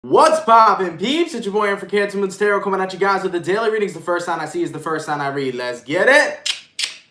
What's poppin', peeps? It's your boy for CancerMoonsTarot coming at you guys with the daily readings. The first sign I see is the first sign I read. Let's get it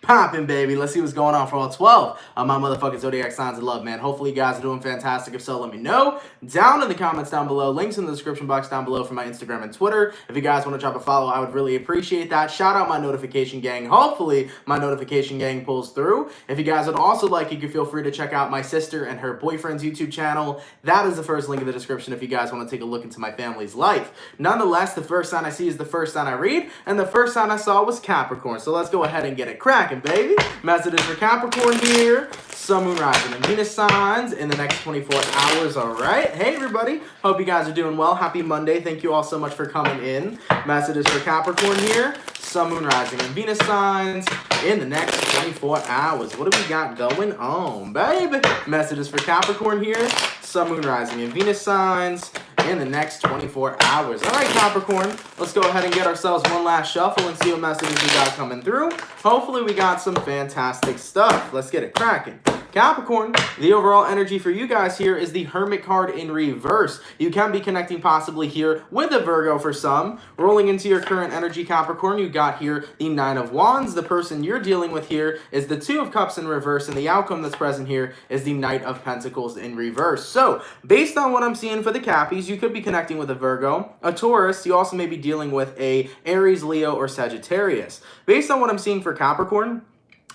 poppin', baby. Let's see what's going on for all 12 of my motherfucking zodiac signs of love, man. Hopefully you guys are doing fantastic. If so, let me know down in the comments down below. Links in the description box down below for my Instagram and Twitter. If you guys want to drop a follow, I would really appreciate that. Shout out my notification gang. Hopefully my notification gang pulls through. If you guys would also like, you can feel free to check out my sister and her boyfriend's YouTube channel. That is the first link in the description if you guys want to take a look into my family's life. Nonetheless, the first sign I see is the first sign I read, and the first sign I saw was Capricorn. So let's go ahead and get it cracking, baby. Messages for Capricorn here. Sun, Moon, Rising, and Venus signs in the next 24 hours. All right. Hey, everybody. Hope you guys are doing well. Happy Monday. Thank you all so much for coming in. Messages for Capricorn here. Sun, Moon, Rising, and Venus signs in the next 24 hours. What do we got going on, baby? Messages for Capricorn here. Sun, Moon, Rising, and Venus signs in the next 24 hours. All right, Capricorn, let's go ahead and get ourselves one last shuffle and see what messages we got coming through. Hopefully we got some fantastic stuff. Let's get it cracking. Capricorn, the overall energy for you guys here is the Hermit card in reverse. You can be connecting possibly here with a Virgo for some. Rolling into your current energy, Capricorn, you got here the Nine of Wands. The person you're dealing with here is the Two of Cups in reverse, and the outcome that's present here is the Knight of Pentacles in reverse. So, based on what I'm seeing for the Cappies, you could be connecting with a Virgo, a Taurus. You also may be dealing with a Aries, Leo, or Sagittarius. Based on what I'm seeing for Capricorn,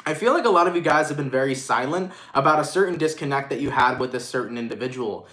I feel like a lot of you guys have been very silent about a certain disconnect that you had with a certain individual.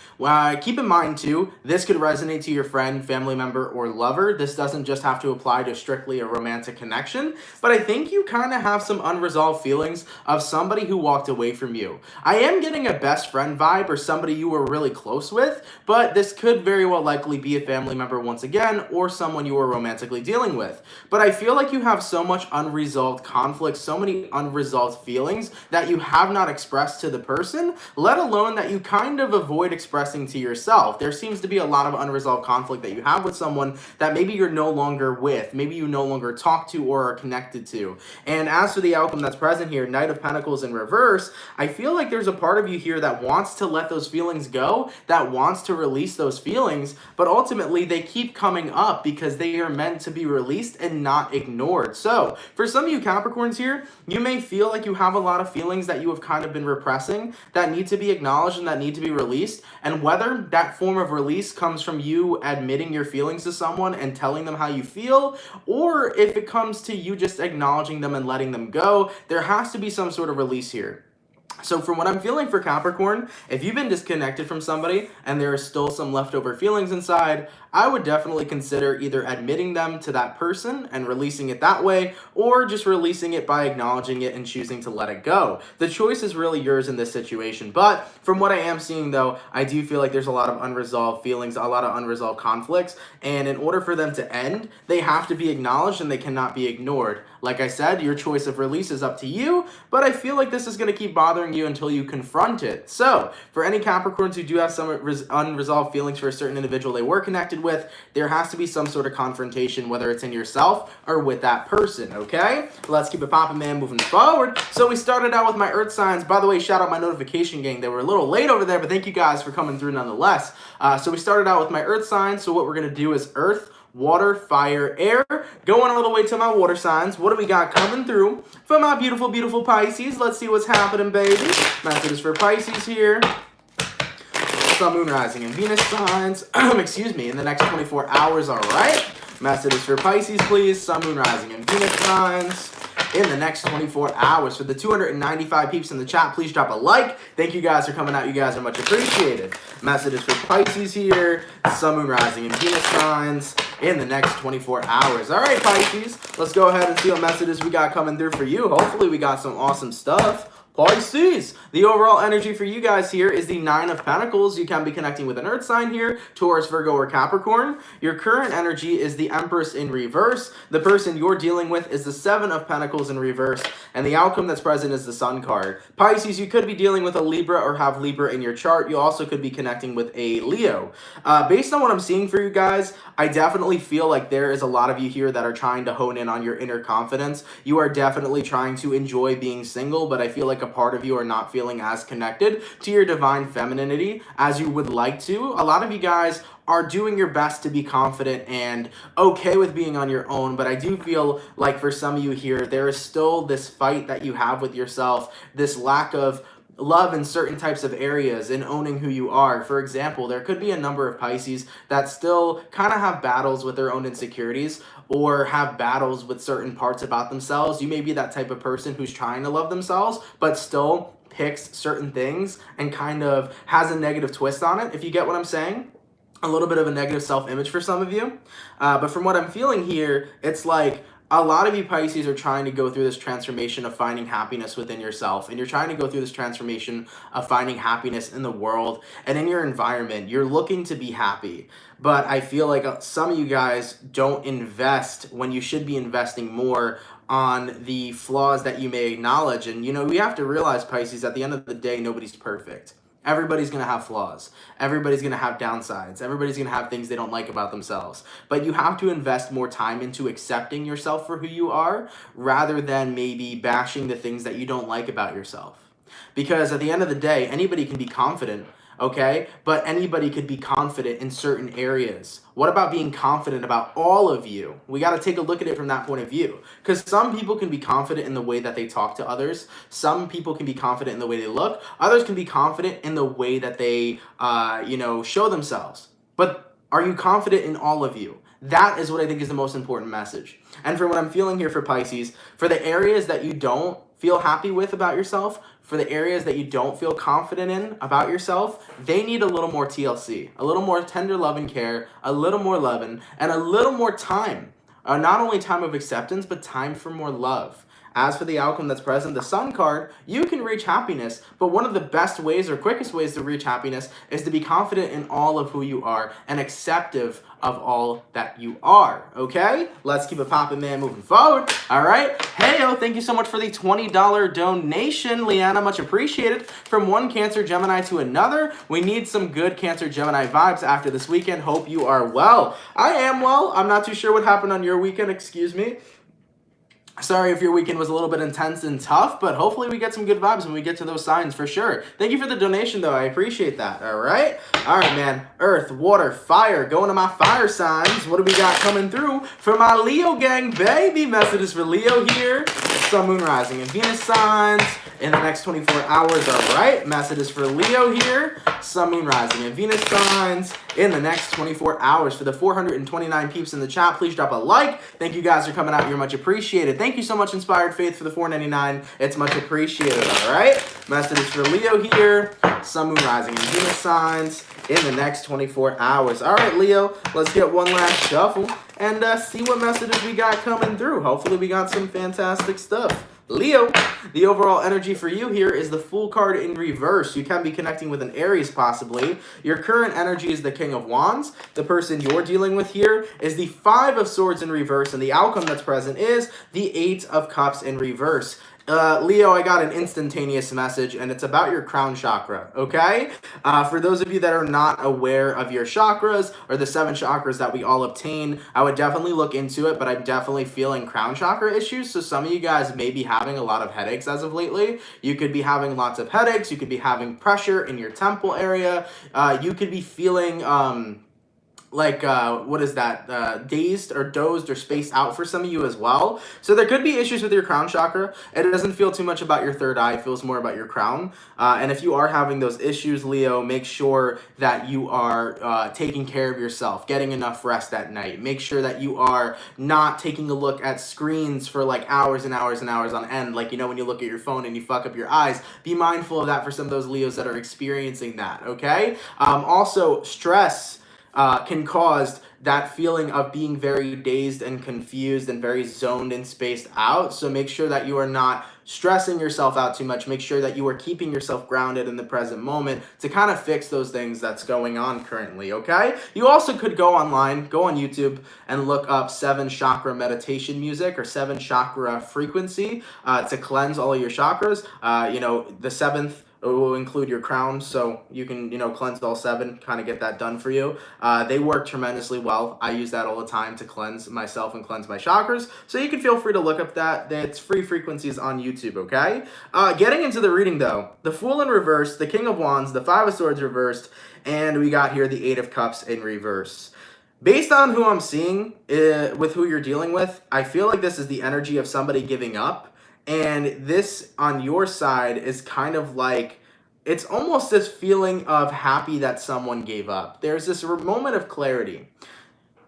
Keep in mind, too, this could resonate to your friend, family member, or lover. This doesn't just have to apply to strictly a romantic connection, but I think you kind of have some unresolved feelings of somebody who walked away from you. I am getting a best friend vibe or somebody you were really close with, but this could very well likely be a family member once again or someone you were romantically dealing with. But I feel like you have so much unresolved conflict, so many unresolved feelings that you have not expressed to the person, let alone that you kind of avoid expressing to yourself. There seems to be a lot of unresolved conflict that you have with someone that maybe you're no longer with, maybe you no longer talk to or are connected to. And as for the outcome that's present here, Knight of Pentacles in reverse, I feel like there's a part of you here that wants to let those feelings go, that wants to release those feelings, but ultimately they keep coming up because they are meant to be released and not ignored. So for some of you Capricorns here, you may feel like you have a lot of feelings that you have kind of been repressing that need to be acknowledged and that need to be released. And whether that form of release comes from you admitting your feelings to someone and telling them how you feel, or if it comes to you just acknowledging them and letting them go, there has to be some sort of release here. So from what I'm feeling for Capricorn, if you've been disconnected from somebody and there are still some leftover feelings inside, I would definitely consider either admitting them to that person and releasing it that way, or just releasing it by acknowledging it and choosing to let it go. The choice is really yours in this situation. But from what I am seeing though, I do feel like there's a lot of unresolved feelings, a lot of unresolved conflicts, and in order for them to end, they have to be acknowledged and they cannot be ignored. Like I said, your choice of release is up to you, but I feel like this is going to keep bothering you until you confront it. So, for any Capricorns who do have some unresolved feelings for a certain individual they were connected with, there has to be some sort of confrontation, whether it's in yourself or with that person, okay? Let's keep it poppin', man, moving forward. So we started out with my Earth signs. By the way, shout out my notification gang. They were a little late over there, but thank you guys for coming through nonetheless. So we started out with my Earth signs. So what we're going to do is Earth, water, fire, air. Going all the way to my water signs. What do we got coming through for my beautiful, beautiful Pisces? Let's see what's happening, baby. Messages for Pisces here. Sun, Moon, Rising, and Venus signs. Excuse me, in the next 24 hours, all right? Messages for Pisces, please. Sun, Moon, Rising, and Venus signs in the next 24 hours. For the 295 peeps in the chat, please drop a like. Thank you guys for coming out. You guys are much appreciated. Messages for Pisces here. Sun, Moon, Rising, and Venus signs in the next 24 hours. All right, Pisces, let's go ahead and see what messages we got coming through for you. Hopefully we got some awesome stuff. Pisces, the overall energy for you guys here is the Nine of Pentacles. You can be connecting with an Earth sign here, Taurus, Virgo, or Capricorn. Your current energy is the Empress in reverse. The person you're dealing with is the Seven of Pentacles in reverse, and the outcome that's present is the Sun card. Pisces, you could be dealing with a Libra or have Libra in your chart. You also could be connecting with a Leo. Based on what I'm seeing for you guys, I definitely feel like there is a lot of you here that are trying to hone in on your inner confidence. You are definitely trying to enjoy being single, but I feel like a a part of you are not feeling as connected to your divine femininity as you would like to. A lot of you guys are doing your best to be confident and okay with being on your own, but I do feel like for some of you here, there is still this fight that you have with yourself, this lack of love in certain types of areas and owning who you are. For example, there could be a number of Pisces that still kind of have battles with their own insecurities or have battles with certain parts about themselves. You may be that type of person who's trying to love themselves, but still picks certain things and kind of has a negative twist on it, if you get what I'm saying. A little bit of a negative self-image for some of you. But from what I'm feeling here, it's like a lot of you Pisces are trying to go through this transformation of finding happiness within yourself. And you're trying to go through this transformation of finding happiness in the world and in your environment. You're looking to be happy. But I feel like some of you guys don't invest when you should be investing more on the flaws that you may acknowledge. And, you know, we have to realize, Pisces, at the end of the day, nobody's perfect. Everybody's going to have flaws. Everybody's going to have downsides. Everybody's going to have things they don't like about themselves. But you have to invest more time into accepting yourself for who you are rather than maybe bashing the things that you don't like about yourself. Because at the end of the day, anybody can be confident, okay? But anybody could be confident in certain areas. What about being confident about all of you? We got to take a look at it from that point of view. Because some people can be confident in the way that they talk to others. Some people can be confident in the way they look. Others can be confident in the way that they, show themselves. But are you confident in all of you? That is what I think is the most important message. And for what I'm feeling here for Pisces, for the areas that you don't feel happy with about yourself, for the areas that you don't feel confident in about yourself, they need a little more TLC, a little more tender love and care, a little more loving, and a little more time. Not only time of acceptance, but time for more love. As for the outcome that's present, the Sun card, you can reach happiness, but one of the best ways or quickest ways to reach happiness is to be confident in all of who you are and acceptive of all that you are, okay? Let's keep it poppin', man, moving forward, all right? Heyo, thank you so much for the $20 donation, Leanna, much appreciated. From one Cancer Gemini to another, we need some good Cancer Gemini vibes after this weekend. Hope you are well. I am well. I'm not too sure what happened on your weekend, excuse me. Sorry if your weekend was a little bit intense and tough, but hopefully we get some good vibes when we get to those signs for sure. Thank you for the donation, though. I appreciate that, all right? All right, man. Earth, water, fire. Going to my fire signs. What do we got coming through for my Leo gang, baby? Messages for Leo here. Sun, Moon, Rising, and Venus signs in the next 24 hours, all right? Messages for Leo here. Sun, Moon, Rising, and Venus signs in the next 24 hours. For the 429 peeps in the chat, please drop a like. Thank you guys for coming out. You're much appreciated. Thank you so much, Inspired Faith, for the $4.99. It's much appreciated, all right? Messages for Leo here. Sun, Moon, Rising, and Venus signs in the next 24 hours. All right, Leo, let's get one last shuffle and see what messages we got coming through. Hopefully we got some fantastic stuff. Leo, the overall energy for you here is the Fool card in reverse. You can be connecting with an Aries possibly. Your current energy is the King of Wands. The person you're dealing with here is the Five of Swords in reverse, and the outcome that's present is the Eight of Cups in reverse. Leo, I got an instantaneous message, and it's about your crown chakra, okay? For those of you that are not aware of your chakras, or the 7 chakras that we all obtain, I would definitely look into it, but I'm definitely feeling crown chakra issues, so some of you guys may be having a lot of headaches as of lately. You could be having lots of headaches, you could be having pressure in your temple area, you could be feeling, dazed or dozed or spaced out for some of you as well. So there could be issues with your crown chakra. It doesn't feel too much about your third eye. It feels more about your crown. And if you are having those issues, Leo, make sure that you are taking care of yourself, getting enough rest at night. Make sure that you are not taking a look at screens for like hours and hours and hours on end. Like, you know, when you look at your phone and you fuck up your eyes, be mindful of that for some of those Leos that are experiencing that, okay? Also, stress can cause that feeling of being very dazed and confused and very zoned and spaced out. So make sure that you are not stressing yourself out too much. Make sure that you are keeping yourself grounded in the present moment to kind of fix those things that's going on currently, okay? You also could go online, go on YouTube, and look up 7 chakra meditation music or 7 chakra frequency to cleanse all of your chakras. The 7th It will include your crown, so you can, cleanse all 7, kind of get that done for you. They work tremendously well. I use that all the time to cleanse myself and cleanse my chakras, so you can feel free to look up that. It's free frequencies on YouTube, okay? Getting into the reading, though, the Fool in reverse, the King of Wands, the Five of Swords reversed, and we got here the Eight of Cups in reverse. Based on who I'm seeing, with who you're dealing with, I feel like this is the energy of somebody giving up. And this, on your side, is kind of like, it's almost this feeling of happy that someone gave up. There's this moment of clarity.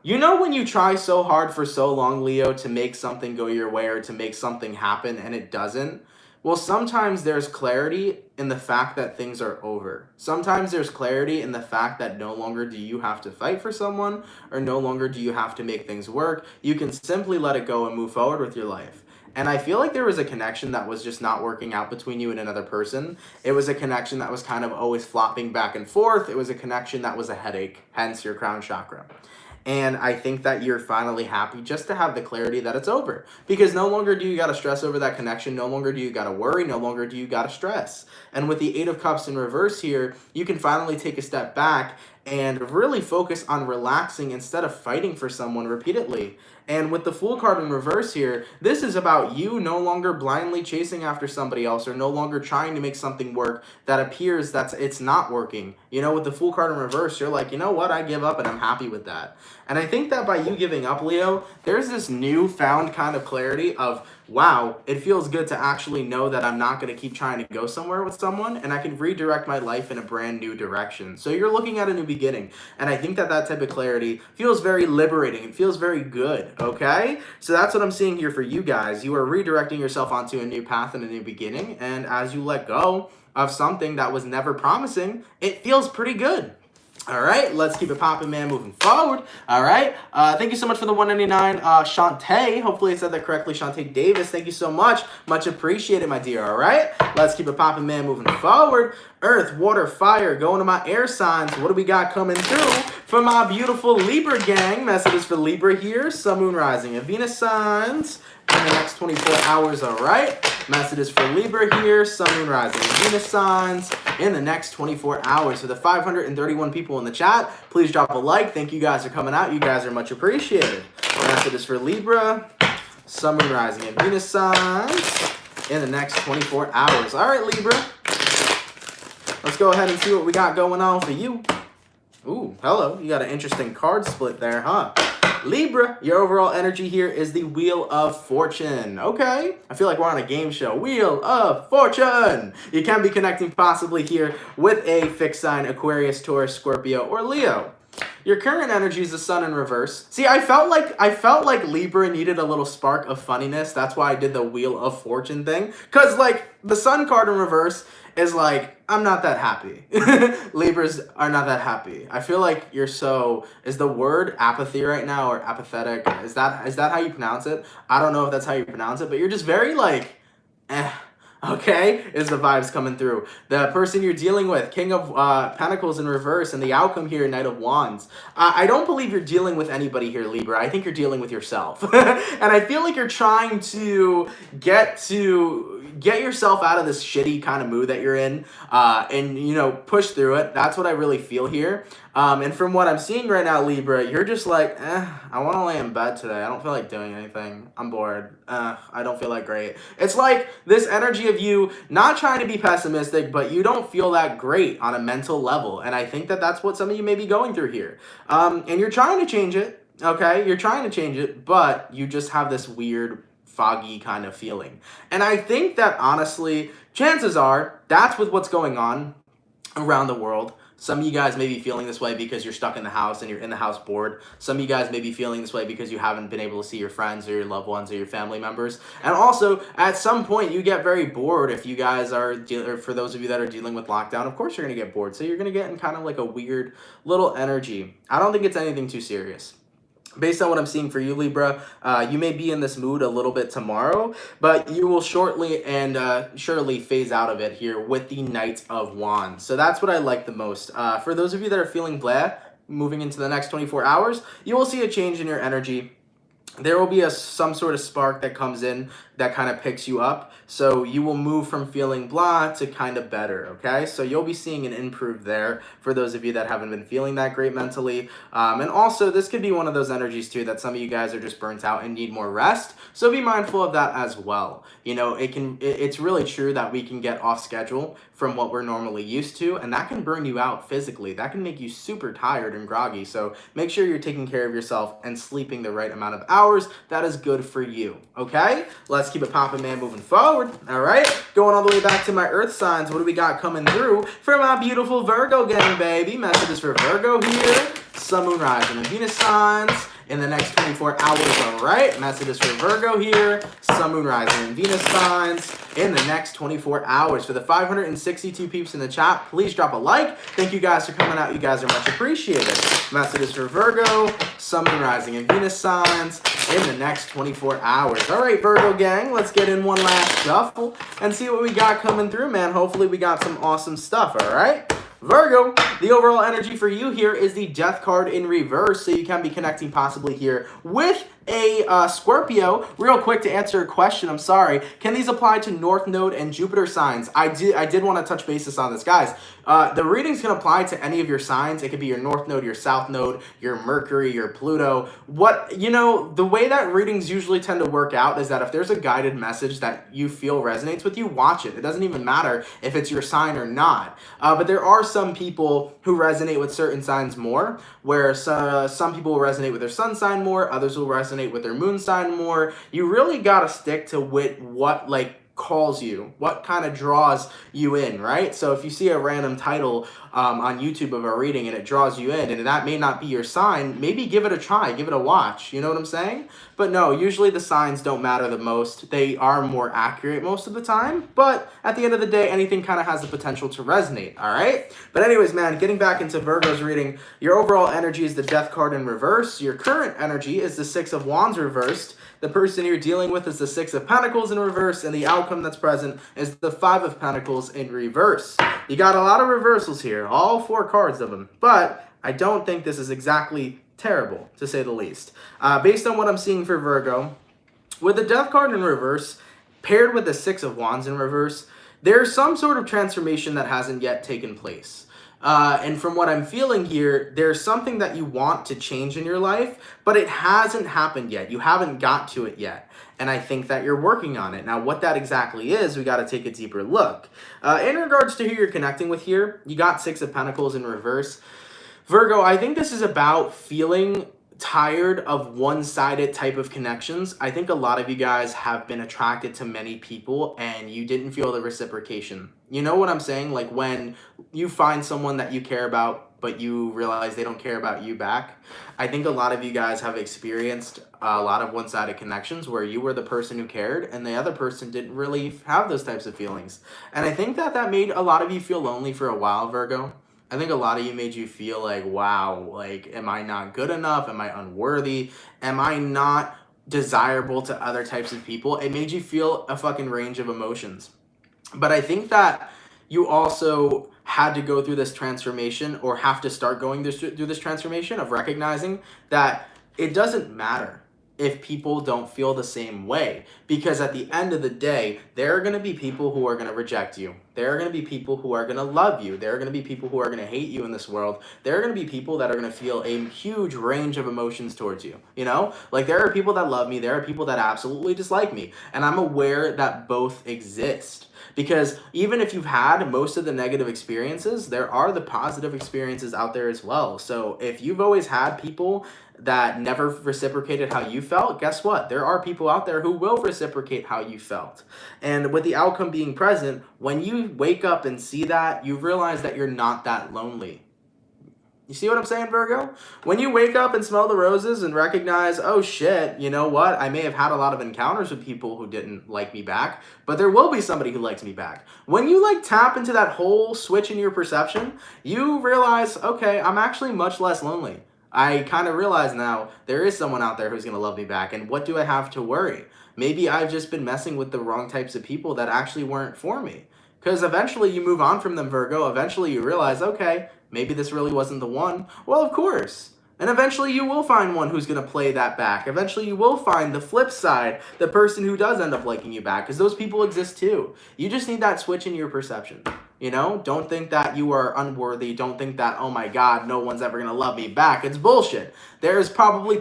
You know when you try so hard for so long, Leo, to make something go your way or to make something happen and it doesn't? Well, sometimes there's clarity in the fact that things are over. Sometimes there's clarity in the fact that no longer do you have to fight for someone or no longer do you have to make things work. You can simply let it go and move forward with your life. And I feel like there was a connection that was just not working out between you and another person. It was a connection that was kind of always flopping back and forth. It was a connection that was a headache, hence your crown chakra. And I think that you're finally happy just to have the clarity that it's over. Because no longer do you got to stress over that connection. No longer do you got to worry. No longer do you got to stress. And with the Eight of Cups in reverse here, you can finally take a step back and really focus on relaxing instead of fighting for someone repeatedly. And with the Fool card in reverse here, this is about you no longer blindly chasing after somebody else or no longer trying to make something work that appears that it's not working. With the Fool card in reverse, you're like, you know what, I give up and I'm happy with that. And I think that by you giving up, Leo, there's this newfound kind of clarity of, wow, it feels good to actually know that I'm not going to keep trying to go somewhere with someone and I can redirect my life in a brand new direction. So you're looking at a new beginning. And I think that type of clarity feels very liberating. It feels very good, okay? So that's what I'm seeing here for you guys. You are redirecting yourself onto a new path and a new beginning. And as you let go of something that was never promising, it feels pretty good. All right, let's keep it popping, man, moving forward. All right, thank you so much for the 199. Shantae, hopefully I said that correctly. Shantae Davis, thank you so much. Much appreciated, my dear. All right, let's keep it popping, man, moving forward. Earth, water, fire, going to my air signs. What do we got coming through for my beautiful Libra gang? Messages for Libra here. Sun, Moon, Rising, and Venus signs in the next 24 hours, all right? Messages for Libra here. Sun, Moon, Rising, and Venus signs in the next 24 hours. For the 531 people in the chat, please drop a like. Thank you guys for coming out. You guys are much appreciated. Messages for Libra, Sun, Moon, Rising, and Venus signs in the next 24 hours. All right, Libra. Let's go ahead and see what we got going on for you. Ooh, hello. You got an interesting card split there, huh? Libra, your overall energy here is the Wheel of Fortune. Okay, I feel like we're on a game show. Wheel of Fortune. You can be connecting possibly here with a fixed sign, Aquarius, Taurus, Scorpio, or Leo. Your current energy is the Sun in reverse. See, I felt like Libra needed a little spark of funniness. That's why I did the Wheel of Fortune thing. Because, like, the Sun card in reverse is like, I'm not that happy. Libras are not that happy. I feel like you're so, is the word apathy right now or apathetic? Is that how you pronounce it? I don't know if that's how you pronounce it, but you're just very like, okay, is the vibes coming through. The person you're dealing with, King of Pentacles in reverse, and the outcome here, Knight of Wands. I don't believe you're dealing with anybody here, Libra. I think you're dealing with yourself. And I feel like you're trying to get yourself out of this shitty kind of mood that you're in and, push through it. That's what I really feel here. And from what I'm seeing right now, Libra, you're just like, I want to lay in bed today. I don't feel like doing anything. I'm bored. I don't feel like great. It's like this energy of you not trying to be pessimistic, but you don't feel that great on a mental level. And I think that that's what some of you may be going through here. And you're trying to change it, okay? You're trying to change it, but you just have this weird foggy kind of feeling. And I think that honestly, chances are that's with what's going on around the world. Some of you guys may be feeling this way because you're stuck in the house and you're in the house bored. Some of you guys may be feeling this way because you haven't been able to see your friends or your loved ones or your family members. And also, at some point, you get very bored if you guys are, or for those of you that are dealing with lockdown, of course you're going to get bored. So you're going to get in kind of like a weird little energy. I don't think it's anything too serious. Based on what I'm seeing for you, Libra, you may be in this mood a little bit tomorrow, but you will shortly and surely phase out of it here with the Knight of Wands. So that's what I like the most. For those of you that are feeling blah, moving into the next 24 hours, you will see a change in your energy. there will be some sort of spark that comes in that kind of picks you up. So you will move from feeling blah to kind of better, okay? So you'll be seeing an improve there for those of you that haven't been feeling that great mentally. And also, this could be one of those energies too that some of you guys are just burnt out and need more rest. So be mindful of that as well. You know, it's really true that we can get off schedule from what we're normally used to, and that can burn you out physically. That can make you super tired and groggy. So make sure you're taking care of yourself and sleeping the right amount of hours. That is good for you, okay? Let's keep it popping, man, moving forward. All right, going all the way back to my earth signs. What do we got coming through for my beautiful Virgo gang, baby? Messages for Virgo here. Sun, Moon, Rising, and Venus signs in the next 24 hours, all right? Messages for Virgo here. Sun, Moon, Rising, and Venus signs in the next 24 hours. For the 562 peeps in the chat, please drop a like. Thank you guys for coming out. You guys are much appreciated. Messages for Virgo, Sun, Moon, Rising, and Venus signs in the next 24 hours. All right, Virgo gang, let's get in one last shuffle and see what we got coming through, man. Hopefully we got some awesome stuff, all right? Virgo, the overall energy for you here is the Death card in reverse, so you can be connecting possibly here with a Scorpio. Real quick to answer a question, I'm sorry. Can these apply to North Node and Jupiter signs? I did want to touch basis on this, guys. The readings can apply to any of your signs. It could be your North Node, your South Node, your Mercury, your Pluto. The way that readings usually tend to work out is that if there's a guided message that you feel resonates with you, watch it. It doesn't even matter if it's your sign or not. But there are some people who resonate with certain signs more, where some people will resonate with their sun sign more, others will resonate with their moon sign more. You really got to stick to what calls you, what kind of draws you in, right? So if you see a random title on YouTube of a reading and it draws you in, and that may not be your sign, maybe give it a try, give it a watch, you know what I'm saying? But no, usually the signs don't matter the most. They are more accurate most of the time, but at the end of the day, anything kind of has the potential to resonate, all right? But anyways, man, getting back into Virgo's reading, your overall energy is the Death card in reverse. Your current energy is the Six of Wands reversed. The person you're dealing with is the Six of Pentacles in reverse, and the outcome that's present is the Five of Pentacles in reverse. You got a lot of reversals here, all 4 cards of them, but I don't think this is exactly terrible, to say the least. Based on what I'm seeing for Virgo, with the Death card in reverse, paired with the Six of Wands in reverse, there's some sort of transformation that hasn't yet taken place. And from what I'm feeling here, there's something that you want to change in your life, but it hasn't happened yet. You haven't got to it yet. And I think that you're working on it. Now, what that exactly is, we got to take a deeper look. In regards to who you're connecting with here, you got Six of Pentacles in reverse. Virgo, I think this is about feeling tired of one-sided type of connections. I think a lot of you guys have been attracted to many people and you didn't feel the reciprocation. You know what I'm saying? Like when you find someone that you care about, but you realize they don't care about you back. I think a lot of you guys have experienced a lot of one-sided connections where you were the person who cared and the other person didn't really have those types of feelings. And I think that made a lot of you feel lonely for a while, Virgo. I think a lot of you made you feel like, wow, like, am I not good enough? Am I unworthy? Am I not desirable to other types of people? It made you feel a fucking range of emotions. But I think that you also had to go through this transformation, or have to start going through this transformation of recognizing that it doesn't matter if people don't feel the same way, because at the end of the day, there are going to be people who are going to reject you. There are going to be people who are going to love you. There are going to be people who are going to hate you in this world. There are going to be people that are going to feel a huge range of emotions towards you. You know, like there are people that love me. There are people that absolutely dislike me. And I'm aware that both exist. Because even if you've had most of the negative experiences, there are the positive experiences out there as well. So if you've always had people that never reciprocated how you felt, guess what? There are people out there who will reciprocate how you felt. And with the outcome being present, when you wake up and see that, you realize that you're not that lonely. You see what I'm saying, Virgo? When you wake up and smell the roses and recognize, oh shit, you know what? I may have had a lot of encounters with people who didn't like me back, but there will be somebody who likes me back. When you like tap into that whole switch in your perception, you realize, okay, I'm actually much less lonely. I kind of realize now there is someone out there who's going to love me back, and what do I have to worry? Maybe I've just been messing with the wrong types of people that actually weren't for me. Because eventually you move on from them, Virgo. Eventually you realize, okay, maybe this really wasn't the one. Well, of course. And eventually you will find one who's going to play that back. Eventually you will find the flip side, the person who does end up liking you back, because those people exist too. You just need that switch in your perception. You know, don't think that you are unworthy. Don't think that, oh my God, no one's ever going to love me back. It's bullshit. There's probably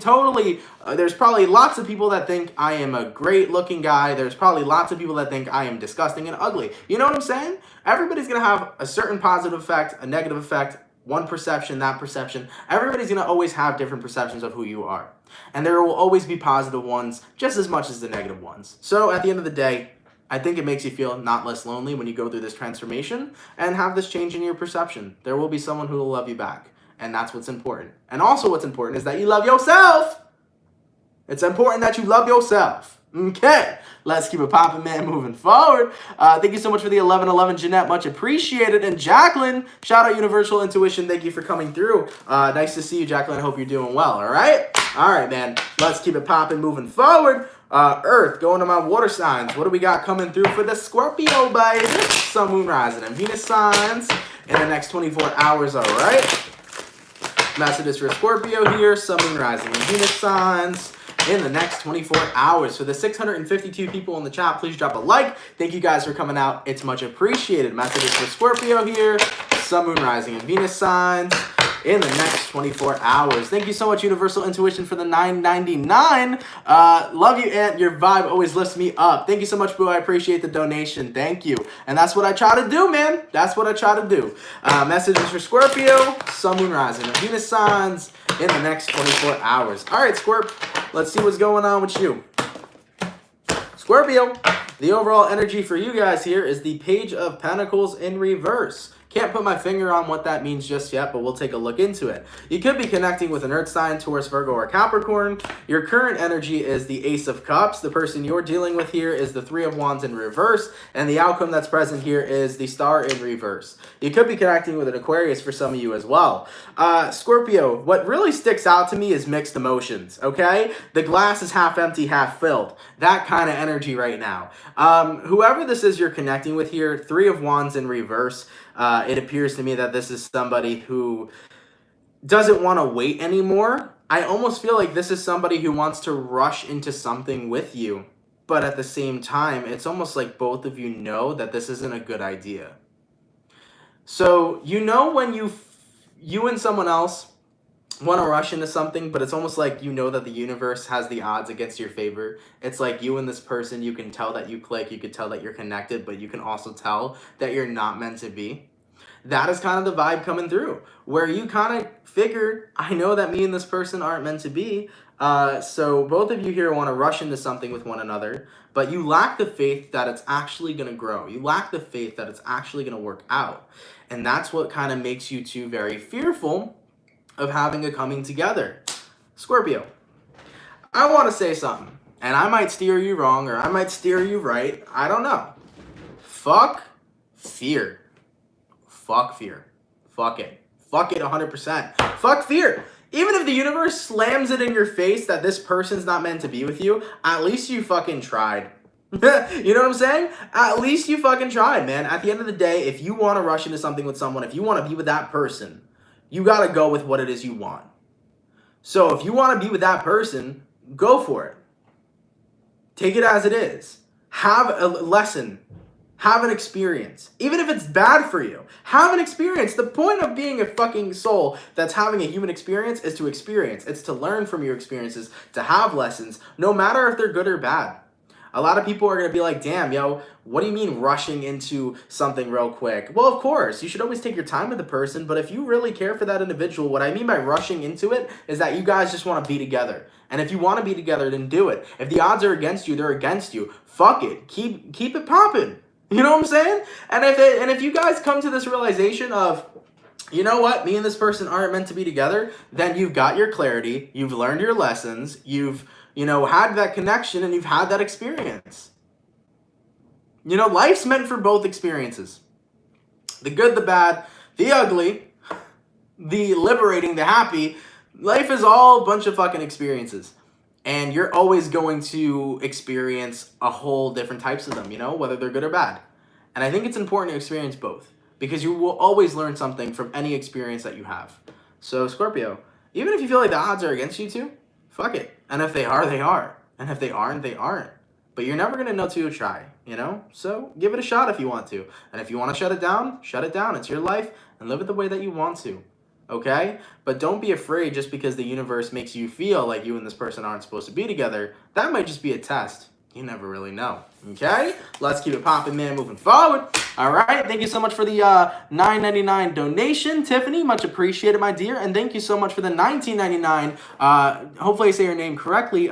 lots of people that think I am a great looking guy. There's probably lots of people that think I am disgusting and ugly. You know what I'm saying? Everybody's going to have a certain positive effect, a negative effect, one perception, that perception. Everybody's going to always have different perceptions of who you are. And there will always be positive ones just as much as the negative ones. So at the end of the day, I think it makes you feel not less lonely when you go through this transformation and have this change in your perception. There will be someone who will love you back. And that's what's important. And also what's important is that you love yourself. It's important that you love yourself. Okay, let's keep it popping, man, moving forward. Thank you so much for the 1111, Jeanette. Much appreciated. And Jacqueline, shout out Universal Intuition. Thank you for coming through. Nice to see you, Jacqueline. I hope you're doing well, all right? All right, man. Let's keep it popping, moving forward. Earth, going to my water signs. What do we got coming through for the Scorpio, baby? Sun, Moon, Rising, and Venus signs in the next 24 hours, all right? Messages for Scorpio here. Sun, Moon, Rising, and Venus signs in the next 24 hours. For the 652 people in the chat, please drop a like. Thank you guys for coming out. It's much appreciated. Messages for Scorpio here. Sun, Moon, Rising, and Venus signs in the next 24 hours. Thank you so much, Universal Intuition, for the $9.99. Love you, Aunt. Your vibe always lifts me up. Thank you so much, Boo. I appreciate the donation. Thank you. And that's what I try to do, man. That's what I try to do. Messages for Scorpio, Sun, Moon, Rising, and Venus signs in the next 24 hours. All right, Scorp, let's see what's going on with you. Scorpio, the overall energy for you guys here is the Page of Pentacles in reverse. Can't put my finger on what that means just yet, but we'll take a look into it. You could be connecting with an Earth sign, Taurus, Virgo, or Capricorn. Your current energy is the Ace of Cups. The person you're dealing with here is the Three of Wands in reverse, and the outcome that's present here is the Star in reverse. You could be connecting with an Aquarius for some of you as well. Scorpio, what really sticks out to me is mixed emotions, okay? The glass is half empty, half filled. That kind of energy right now. Whoever this is you're connecting with here, Three of Wands in reverse, it appears to me that this is somebody who doesn't want to wait anymore. I almost feel like this is somebody who wants to rush into something with you. But at the same time, it's almost like both of you know that this isn't a good idea. So you know when you and someone else want to rush into something, but it's almost like you know that the universe has the odds against your favor. It's like you and this person, you can tell that you click, you can tell that you're connected, but you can also tell that you're not meant to be. That is kind of the vibe coming through, where you kind of figured, I know that me and this person aren't meant to be, so both of you here want to rush into something with one another, but you lack the faith that it's actually going to grow. You lack the faith that it's actually going to work out, and that's what kind of makes you two very fearful of having a coming together. Scorpio, I want to say something, and I might steer you wrong, or I might steer you right. I don't know. Fuck fear. Fuck fear. Fuck it. Fuck it 100%. Fuck fear. Even if the universe slams it in your face that this person's not meant to be with you, at least you fucking tried. You know what I'm saying? At least you fucking tried, man. At the end of the day, if you want to rush into something with someone, if you want to be with that person, you got to go with what it is you want. So if you want to be with that person, go for it. Take it as it is. Have a lesson. Have an experience. Even if it's bad for you, have an experience. The point of being a fucking soul that's having a human experience is to experience. It's to learn from your experiences, to have lessons, no matter if they're good or bad. A lot of people are going to be like, damn, yo, what do you mean rushing into something real quick? Well, of course, you should always take your time with the person, but if you really care for that individual, what I mean by rushing into it is that you guys just want to be together. And if you want to be together, then do it. If the odds are against you, they're against you. Fuck it. Keep it popping. You know what I'm saying? And if you guys come to this realization of, you know what, me and this person aren't meant to be together, then you've got your clarity, you've learned your lessons, you've, had that connection, and you've had that experience. Life's meant for both experiences. The good, the bad, the ugly, the liberating, the happy. Life is all a bunch of fucking experiences. And you're always going to experience a whole different types of them, whether they're good or bad. And I think it's important to experience both, because you will always learn something from any experience that you have. So Scorpio, Even if you feel like the odds are against you two, fuck it. And if they are, they are. And if they aren't, they aren't. But you're never going to know till you try, you know? So give it a shot if you want to. And if you want to shut it down, shut it down. It's your life and live it the way that you want to. Okay? But don't be afraid just because the universe makes you feel like you and this person aren't supposed to be together. That might just be a test. You never really know. Okay? Let's keep it popping, man, moving forward. All right. Thank you so much for the $9.99 donation, Tiffany. Much appreciated, my dear. And thank you so much for the $19.99. Hopefully I say your name correctly.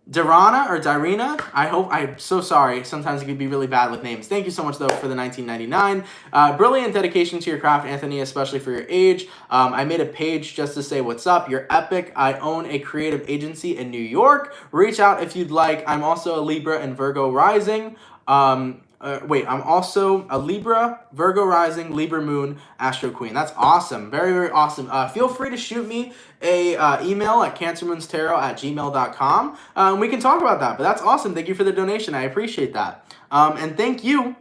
Dirana or Dirina, I'm so sorry. Sometimes it can be really bad with names. Thank you so much, though, for the $19.99. Brilliant dedication to your craft, Anthony, especially for your age. I made a page just to say what's up. You're epic. I own a creative agency in New York. Reach out if you'd like. I'm also a Libra and Virgo rising. I'm also a Libra, Virgo rising, Libra Moon, Astro Queen. That's awesome. Very, very awesome. Feel free to shoot me a email at CancerMoonsTarot@gmail.com. We can talk about that, but that's awesome. Thank you for the donation. I appreciate that. And thank you.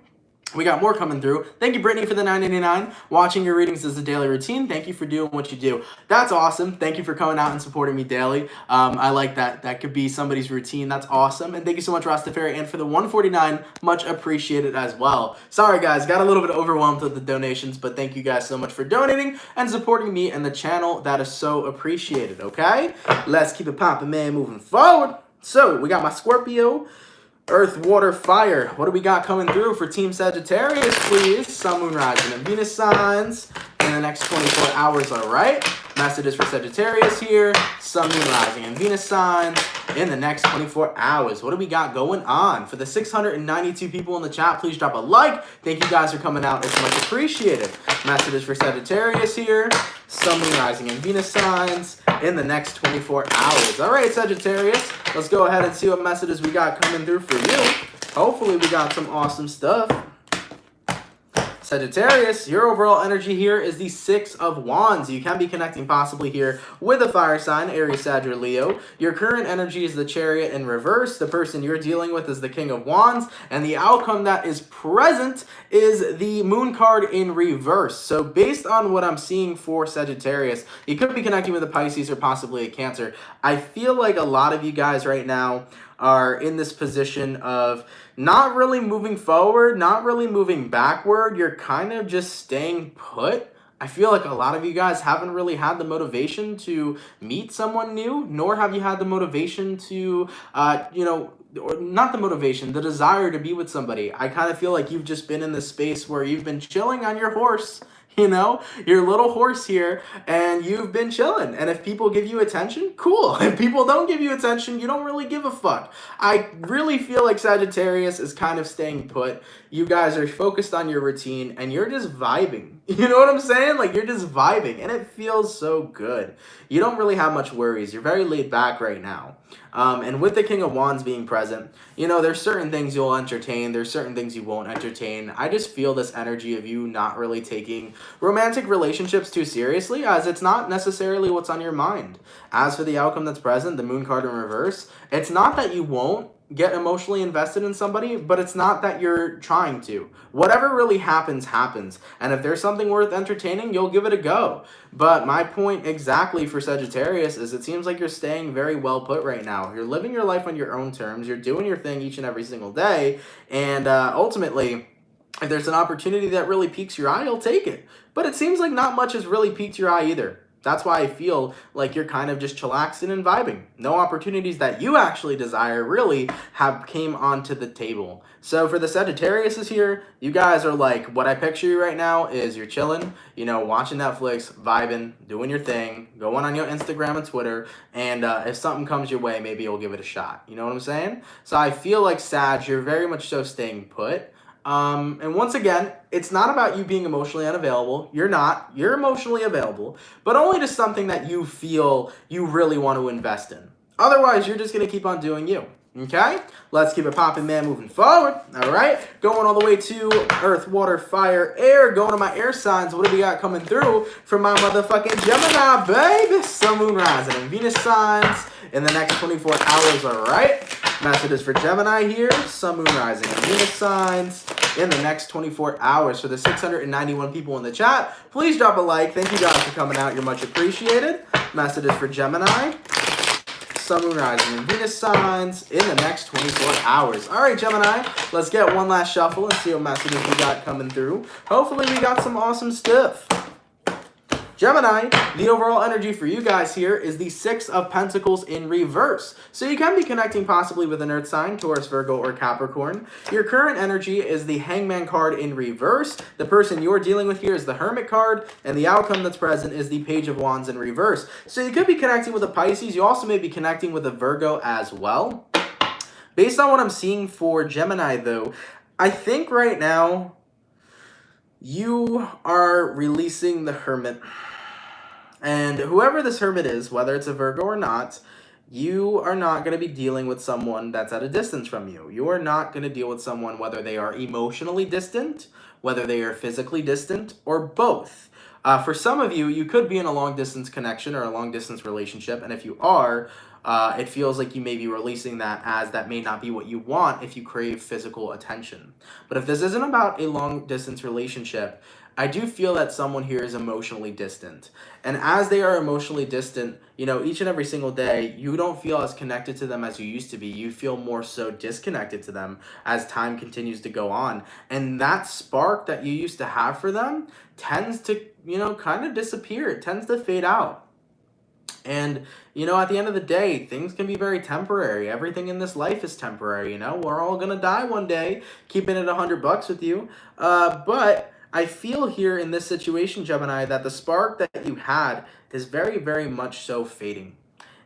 We got more coming through. Thank you, Brittany, for the $9.99. Watching your readings is a daily routine. Thank you for doing what you do. That's awesome. Thank you for coming out and supporting me daily. I like that. That could be somebody's routine. That's awesome. And thank you so much, Rastafari, and for the $149. Much appreciated as well. Sorry, guys. Got a little bit overwhelmed with the donations, but thank you guys so much for donating and supporting me and the channel. That is so appreciated, okay? Let's keep it popping, man, moving forward. So, we got my Scorpio, Earth, Water, Fire. What do we got coming through for Team Sagittarius, please? Sun, Moon, Rising, and Venus signs in the next 24 hours, all right? Messages for Sagittarius here. Sun, Moon, Rising, and Venus signs in the next 24 hours. What do we got going on? For the 692 people in the chat, please drop a like. Thank you guys for coming out. It's much appreciated. Messages for Sagittarius here. Sun, Moon, Rising, and Venus signs in the next 24 hours. All right, Sagittarius, let's go ahead and see what messages we got coming through for you. Hopefully we got some awesome stuff. Sagittarius, your overall energy here is the Six of Wands. You can be connecting possibly here with a fire sign, Aries, Sag, or Leo. Your current energy is the Chariot in reverse. The person you're dealing with is the King of Wands. And the outcome that is present is the Moon card in reverse. So based on what I'm seeing for Sagittarius, you could be connecting with a Pisces or possibly a Cancer. I feel like a lot of you guys right now are in this position of not really moving forward, not really moving backward. You're kind of just staying put. I feel like a lot of you guys haven't really had the motivation to meet someone new, nor have you had the motivation to, not the motivation, the desire to be with somebody. I kind of feel like you've just been in this space where you've been chilling on your horse, you know, your little horse here, and you've been chilling. And if people give you attention, cool. If people don't give you attention, you don't really give a fuck. I really feel like Sagittarius is kind of staying put. You guys are focused on your routine, and you're just vibing. You know what I'm saying? Like, you're just vibing, and it feels so good. You don't really have much worries. You're very laid back right now. And with the King of Wands being present, you know, there's certain things you'll entertain. There's certain things you won't entertain. I just feel this energy of you not really taking romantic relationships too seriously, as it's not necessarily what's on your mind. As for the outcome that's present, the Moon card in reverse, it's not that you won't get emotionally invested in somebody, but it's not that you're trying to. Whatever really happens, happens. And if there's something worth entertaining, you'll give it a go. But my point exactly for Sagittarius is it seems like you're staying very well put right now. You're living your life on your own terms. You're doing your thing each and every single day. And ultimately, if there's an opportunity that really piques your eye, you'll take it. But it seems like not much has really piqued your eye either. That's why I feel like you're kind of just chillaxing and vibing. No opportunities that you actually desire really have came onto the table. So for the Sagittarius here, you guys are like, what I picture you right now is you're chilling, you know, watching Netflix, vibing, doing your thing, going on your Instagram and Twitter, and if something comes your way, maybe you'll give it a shot. You know what I'm saying? So I feel like, Sag, you're very much so staying put. And once again, it's not about you being emotionally unavailable. You're not. You're emotionally available, but only to something that you feel you really want to invest in. Otherwise, you're just going to keep on doing you. Okay? Let's keep it popping, man, moving forward. All right? Going all the way to Earth, Water, Fire, Air. Going to my air signs. What do we got coming through from my motherfucking Gemini, baby? Sun, Sun, Moon, Rising, and Venus signs in the next 24 hours, all right? Messages for Gemini here, Sun, Moon, Rising, and Venus signs in the next 24 hours. For the 691 people in the chat, please drop a like. Thank you guys for coming out. You're much appreciated. Messages for Gemini, Sun, Moon, Rising, and Venus signs in the next 24 hours. All right, Gemini, let's get one last shuffle and see what messages we got coming through. Hopefully we got some awesome stuff. Gemini, the overall energy for you guys here is the Six of Pentacles in reverse. So you can be connecting possibly with an earth sign, Taurus, Virgo, or Capricorn. Your current energy is the Hangman card in reverse. The person you're dealing with here is the Hermit card, and the outcome that's present is the Page of Wands in reverse. So you could be connecting with a Pisces. You also may be connecting with a Virgo as well. Based on what I'm seeing for Gemini, though, I think right now you are releasing the Hermit. And whoever this Hermit is, whether it's a Virgo or not, you are not going to be dealing with someone that's at a distance from you. You are not going to deal with someone whether they are emotionally distant, whether they are physically distant, or both. For some of you, you could be in a long-distance connection or a long-distance relationship, and if you are, it feels like you may be releasing that, as that may not be what you want if you crave physical attention. But if this isn't about a long-distance relationship, I do feel that someone here is emotionally distant. And as they are emotionally distant, you know, each and every single day, you don't feel as connected to them as you used to be. You feel more so disconnected to them as time continues to go on. And that spark that you used to have for them tends to, you know, kind of disappear. It tends to fade out. And, you know, at the end of the day, things can be very temporary. Everything in this life is temporary, you know. We're all going to die one day, keeping it $100 with you. But I feel here in this situation, Gemini, that the spark that you had is very, very much so fading.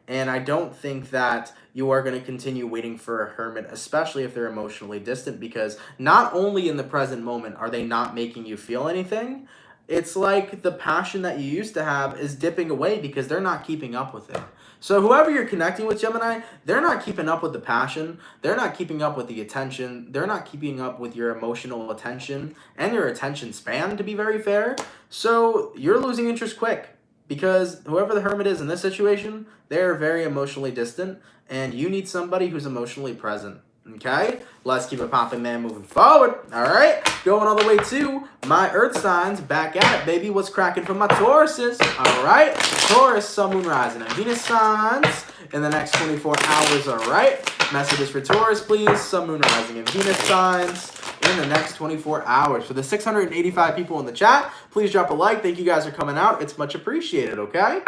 And I don't think that you are going to continue waiting for a Hermit, especially if they're emotionally distant, because not only in the present moment are they not making you feel anything, it's like the passion that you used to have is dipping away because they're not keeping up with it. So whoever you're connecting with, Gemini, they're not keeping up with the passion. They're not keeping up with the attention. They're not keeping up with your emotional attention and your attention span, to be very fair. So you're losing interest quick because whoever the Hermit is in this situation, they're very emotionally distant, and you need somebody who's emotionally present. Okay, let's keep it popping, man, moving forward. All right, going all the way to my earth signs. Back at it, baby. What's cracking for my Tauruses? All right, Taurus, Sun, Moon, Rising, and Venus signs in the next 24 hours. All right, messages for Taurus, please. Sun, Moon, Rising, and Venus signs in the next 24 hours. For the 685 people in the chat, please drop a like. Thank you guys for coming out. It's much appreciated, okay?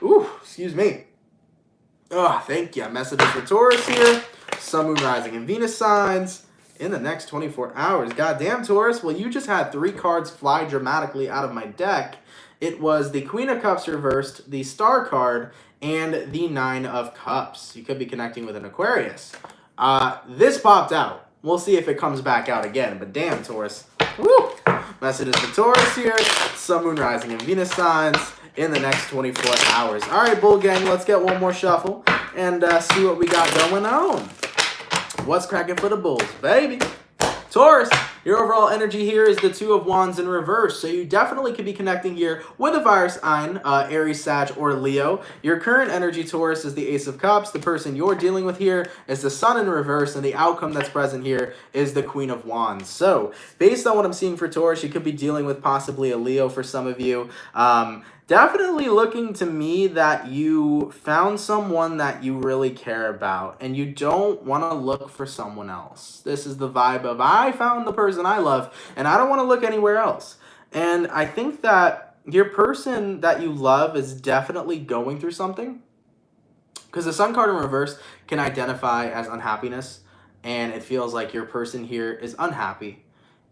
Ooh, excuse me. Oh, thank you. Messages for Taurus here. Sun, Moon, Rising, and Venus signs in the next 24 hours. Goddamn, Taurus. Well, you just had 3 cards fly dramatically out of my deck. It was the Queen of Cups reversed, the Star card, and the 9 of Cups. You could be connecting with an Aquarius. This popped out. We'll see if it comes back out again. But damn, Taurus. Woo! Messages for Taurus here. Sun, Moon, Rising, and Venus signs in the next 24 hours. All right, Bull Gang, let's get one more shuffle and see what we got going on. What's cracking for the Bulls, baby? Taurus, your overall energy here is the 2 of Wands in reverse. So you definitely could be connecting here with a fire sign, Aries, Sag, or Leo. Your current energy, Taurus, is the Ace of Cups. The person you're dealing with here is the Sun in reverse, and the outcome that's present here is the Queen of Wands. So based on what I'm seeing for Taurus, you could be dealing with possibly a Leo for some of you. Definitely looking to me that you found someone that you really care about and you don't want to look for someone else. This is the vibe of, I found the person I love and I don't want to look anywhere else. And I think that your person that you love is definitely going through something, because the Sun card in reverse can identify as unhappiness, and it feels like your person here is unhappy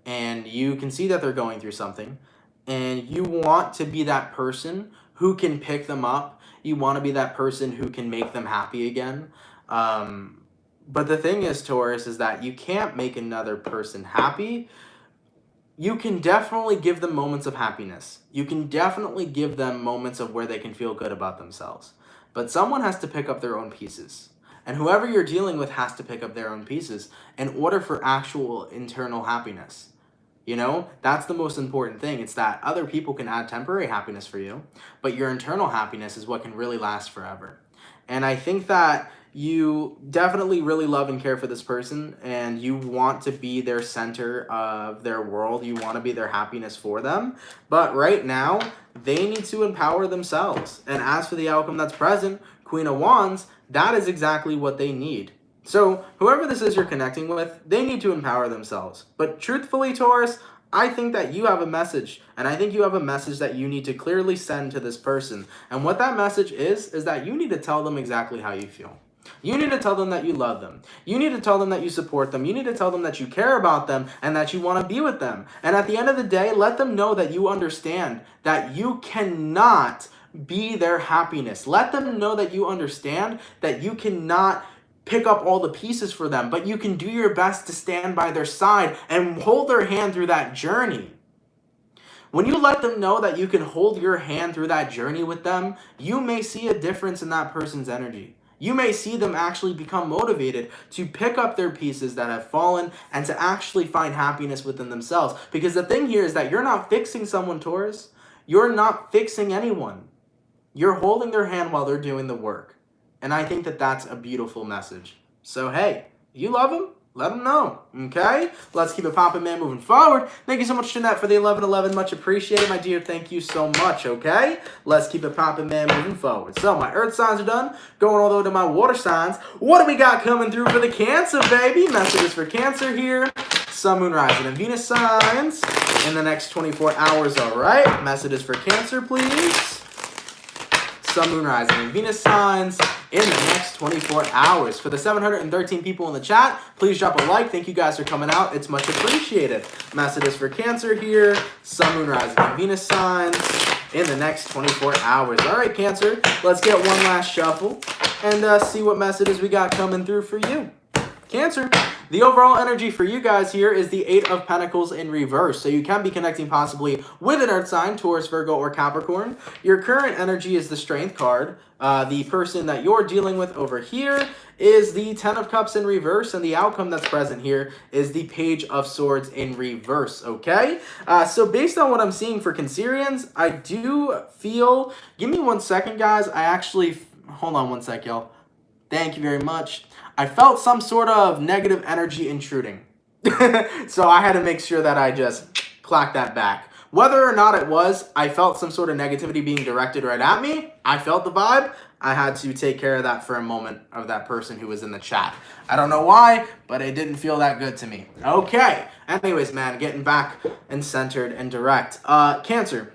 and you can see that they're going through something. And you want to be that person who can pick them up. You want to be that person who can make them happy again. But the thing is, Taurus, is that you can't make another person happy. You can definitely give them moments of happiness. You can definitely give them moments of where they can feel good about themselves. But someone has to pick up their own pieces. And whoever you're dealing with has to pick up their own pieces in order for actual internal happiness. You know, that's the most important thing. It's that other people can add temporary happiness for you, but your internal happiness is what can really last forever. And I think that you definitely really love and care for this person, and you want to be their center of their world. You want to be their happiness for them. But right now, they need to empower themselves. And as for the outcome that's present, Queen of Wands, that is exactly what they need. So whoever this is you're connecting with, they need to empower themselves. But truthfully, Taurus, I think that you have a message, and I think you have a message that you need to clearly send to this person. And what that message is that you need to tell them exactly how you feel. You need to tell them that you love them. You need to tell them that you support them. You need to tell them that you care about them and that you want to be with them. And at the end of the day, let them know that you understand that you cannot be their happiness. Let them know that you understand that you cannot pick up all the pieces for them, but you can do your best to stand by their side and hold their hand through that journey. When you let them know that you can hold your hand through that journey with them, you may see a difference in that person's energy. You may see them actually become motivated to pick up their pieces that have fallen and to actually find happiness within themselves. Because the thing here is that you're not fixing someone, Taurus. You're not fixing anyone. You're holding their hand while they're doing the work. And I think that that's a beautiful message. So, hey, you love them? Let them know, okay? Let's keep it popping, man, moving forward. Thank you so much, Jeanette, for the 1111. Much appreciated, my dear. Thank you so much, okay? Let's keep it popping, man, moving forward. So, my earth signs are done. Going all the way to my water signs. What do we got coming through for the Cancer, baby? Messages for Cancer here. Sun, Moon, Rising, and Venus signs in the next 24 hours, all right? Messages for Cancer, please. Sun, Moon, Rising, and Venus signs in the next 24 hours. For the 713 people in the chat, please drop a like. Thank you guys for coming out. It's much appreciated. Messages for Cancer here. Sun, Moon, Rising, and Venus signs in the next 24 hours. All right, Cancer, let's get one last shuffle and see what messages we got coming through for you. Cancer, the overall energy for you guys here is the 8 of Pentacles in reverse. So you can be connecting possibly with an earth sign, Taurus, Virgo, or Capricorn. Your current energy is the Strength card. The person that you're dealing with over here is the 10 of Cups in reverse, and the outcome that's present here is the Page of Swords in reverse, okay? So based on what I'm seeing for Cancerians, I do feel... Give me 1 second, guys. I actually... Hold on 1 sec, y'all. Thank you very much. I felt some sort of negative energy intruding. So I had to make sure that I just clacked that back. Whether or not it was, I felt some sort of negativity being directed right at me. I felt the vibe. I had to take care of that for a moment of that person who was in the chat. I don't know why, but it didn't feel that good to me. Okay. Anyways, man, getting back and centered and direct. Cancer.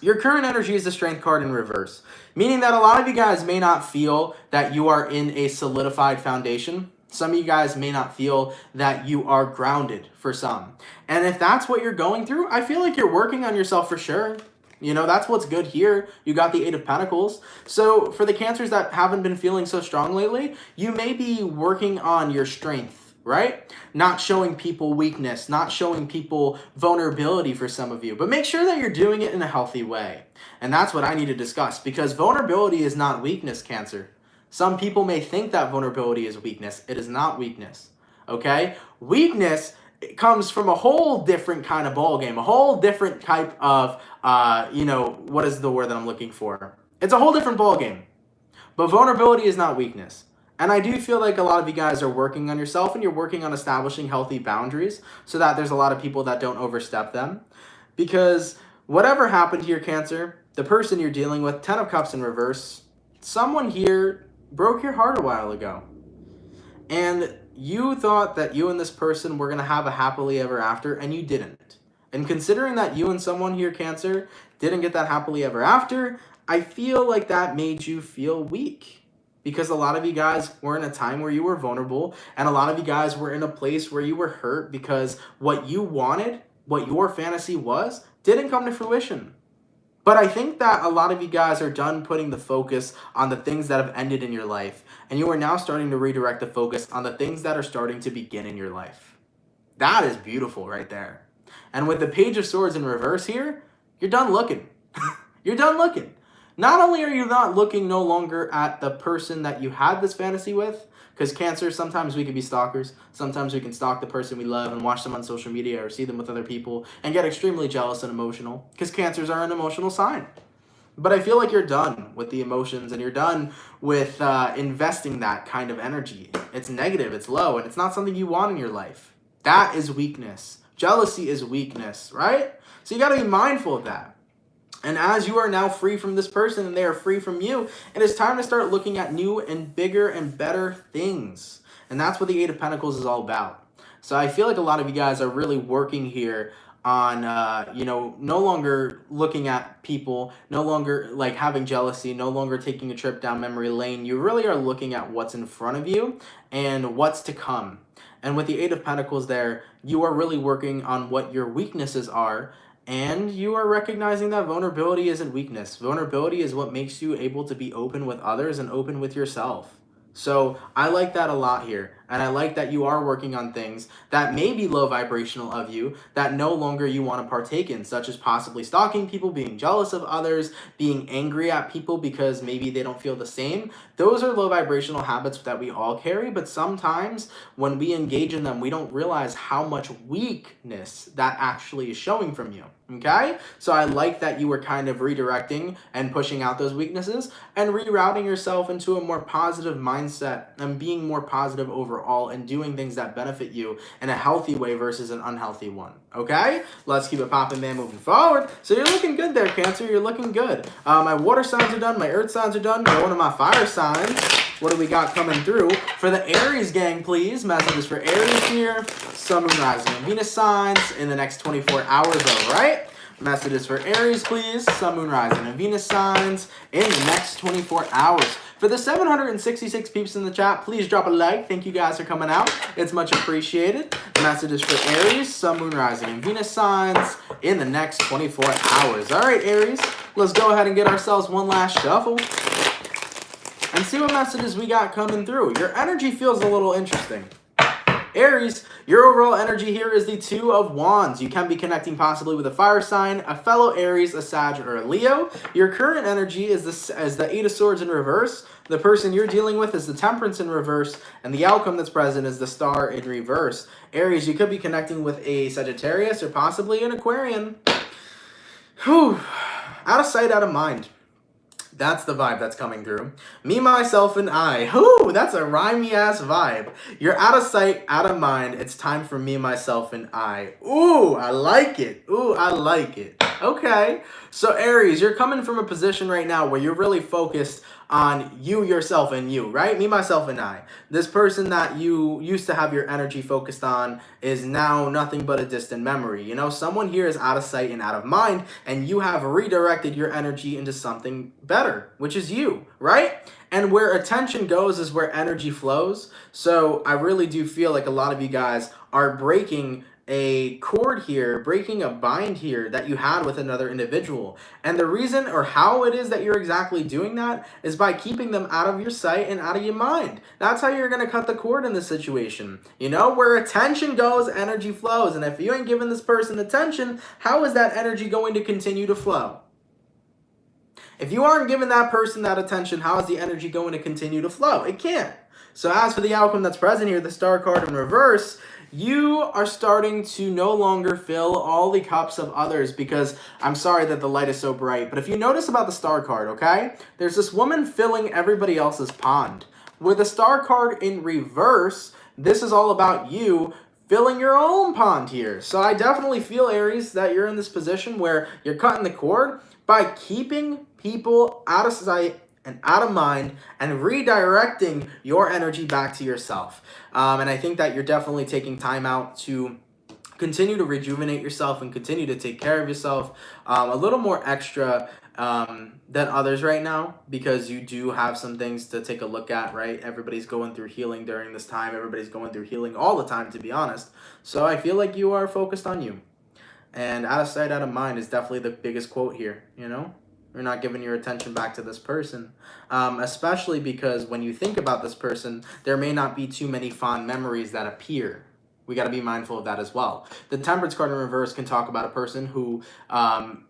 Your current energy is the Strength card in reverse, meaning that a lot of you guys may not feel that you are in a solidified foundation. Some of you guys may not feel that you are grounded for some. And if that's what you're going through, I feel like you're working on yourself for sure. You know, that's what's good here. You got the 8 of Pentacles. So for the Cancers that haven't been feeling so strong lately, you may be working on your strength, right? Not showing people weakness, not showing people vulnerability for some of you, but make sure that you're doing it in a healthy way. And that's what I need to discuss, because vulnerability is not weakness, Cancer. Some people may think that vulnerability is weakness. It is not weakness, okay? Weakness comes from a whole different kind of ballgame, a whole different type of, you know, what is the word that I'm looking for? It's a whole different ballgame. But vulnerability is not weakness. And I do feel like a lot of you guys are working on yourself, and you're working on establishing healthy boundaries so that there's a lot of people that don't overstep them. Because whatever happened here, Cancer, the person you're dealing with, 10 of Cups in reverse, someone here broke your heart a while ago. And you thought that you and this person were going to have a happily ever after, and you didn't. And considering that you and someone here, Cancer, didn't get that happily ever after, I feel like that made you feel weak. Because a lot of you guys were in a time where you were vulnerable, and a lot of you guys were in a place where you were hurt because what you wanted, what your fantasy was, didn't come to fruition. But I think that a lot of you guys are done putting the focus on the things that have ended in your life, and you are now starting to redirect the focus on the things that are starting to begin in your life. That is beautiful right there. And with the Page of Swords in reverse here, you're done looking. You're done looking. not only are you not looking no longer at the person that you had this fantasy with, because Cancer, sometimes we can be stalkers. Sometimes we can stalk the person we love and watch them on social media or see them with other people and get extremely jealous and emotional, because Cancers are an emotional sign. But I feel like you're done with the emotions and you're done with investing that kind of energy. It's negative, it's low, and it's not something you want in your life. That is weakness. Jealousy is weakness, right? So you got to be mindful of that. And as you are now free from this person and they are free from you, it is time to start looking at new and bigger and better things. And that's what the Eight of Pentacles is all about. So I feel like a lot of you guys are really working here on, no longer looking at people, no longer like having jealousy, no longer taking a trip down memory lane. You really are looking at what's in front of you and what's to come. And with the Eight of Pentacles there, you are really working on what your weaknesses are. And you are recognizing that vulnerability isn't weakness. Vulnerability is what makes you able to be open with others and open with yourself. So I like that a lot here. And I like that you are working on things that may be low vibrational of you that no longer you want to partake in, such as possibly stalking people, being jealous of others, being angry at people because maybe they don't feel the same. Those are low vibrational habits that we all carry, but sometimes when we engage in them, we don't realize how much weakness that actually is showing from you. Okay? So I like that you were kind of redirecting and pushing out those weaknesses and rerouting yourself into a more positive mindset and being more positive overall and doing things that benefit you in a healthy way versus an unhealthy one. Okay? Let's keep it popping, man, moving forward. So you're looking good there, Cancer. You're looking good. My water signs are done. My earth signs are done. Going to my fire signs. What do we got coming through? For the Aries gang, please. Messages for Aries here. Sun, Moon, Rising, and Venus signs in the next 24 hours, all right? Messages for Aries, please. Sun, Moon, Rising, and Venus signs in the next 24 hours. For the 766 peeps in the chat, please drop a like. Thank you guys for coming out. It's much appreciated. Messages for Aries, Sun, Moon, Rising, and Venus signs in the next 24 hours. All right, Aries, let's go ahead and get ourselves one last shuffle and see what messages we got coming through. Your energy feels a little interesting. Aries, your overall energy here is the Two of Wands. You can be connecting possibly with a fire sign, a fellow Aries, a Sag, or a Leo. Your current energy is the Eight of Swords in reverse. The person you're dealing with is the Temperance in reverse, and the outcome that's present is the Star in reverse. Aries, you could be connecting with a Sagittarius or possibly an Aquarian. Whew. Out of sight, out of mind. That's the vibe that's coming through. Me, myself, and I. Ooh, that's a rhymey-ass vibe. You're out of sight, out of mind. It's time for me, myself, and I. Ooh, I like it. Ooh, I like it. Okay. So, Aries, you're coming from a position right now where you're really focused on you, yourself, and you, right? Me, myself, and I. This person that you used to have your energy focused on is now nothing but a distant memory. You know, someone here is out of sight and out of mind, and you have redirected your energy into something better, which is you, right? And where attention goes is where energy flows. So I really do feel like a lot of you guys are breaking a cord here, breaking a bind here that you had with another individual. And the reason or how it is that you're exactly doing that is by keeping them out of your sight and out of your mind. That's how you're going to cut the cord in this situation. You know, where attention goes, energy flows. And if you ain't giving this person attention, how is that energy going to continue to flow? If you aren't giving that person that attention, how is the energy going to continue to flow? It can't. So as for the outcome that's present here, the Star card in reverse, you are starting to no longer fill all the cups of others because I'm sorry that the light is so bright. But if you notice about the Star card, okay, there's this woman filling everybody else's pond. With the Star card in reverse, this is all about you filling your own pond here. So I definitely feel, Aries, that you're in this position where you're cutting the cord by keeping people out of sight and out of mind and redirecting your energy back to yourself. And I think that you're definitely taking time out to continue to rejuvenate yourself and continue to take care of yourself a little more extra than others right now, because you do have some things to take a look at, right? Everybody's going through healing during this time. Everybody's going through healing all the time, to be honest. So I feel like you are focused on you. And out of sight, out of mind is definitely the biggest quote here, you know? You're not giving your attention back to this person, especially because when you think about this person, there may not be too many fond memories that appear. We got to be mindful of that as well. The Temperance card in reverse can talk about a person who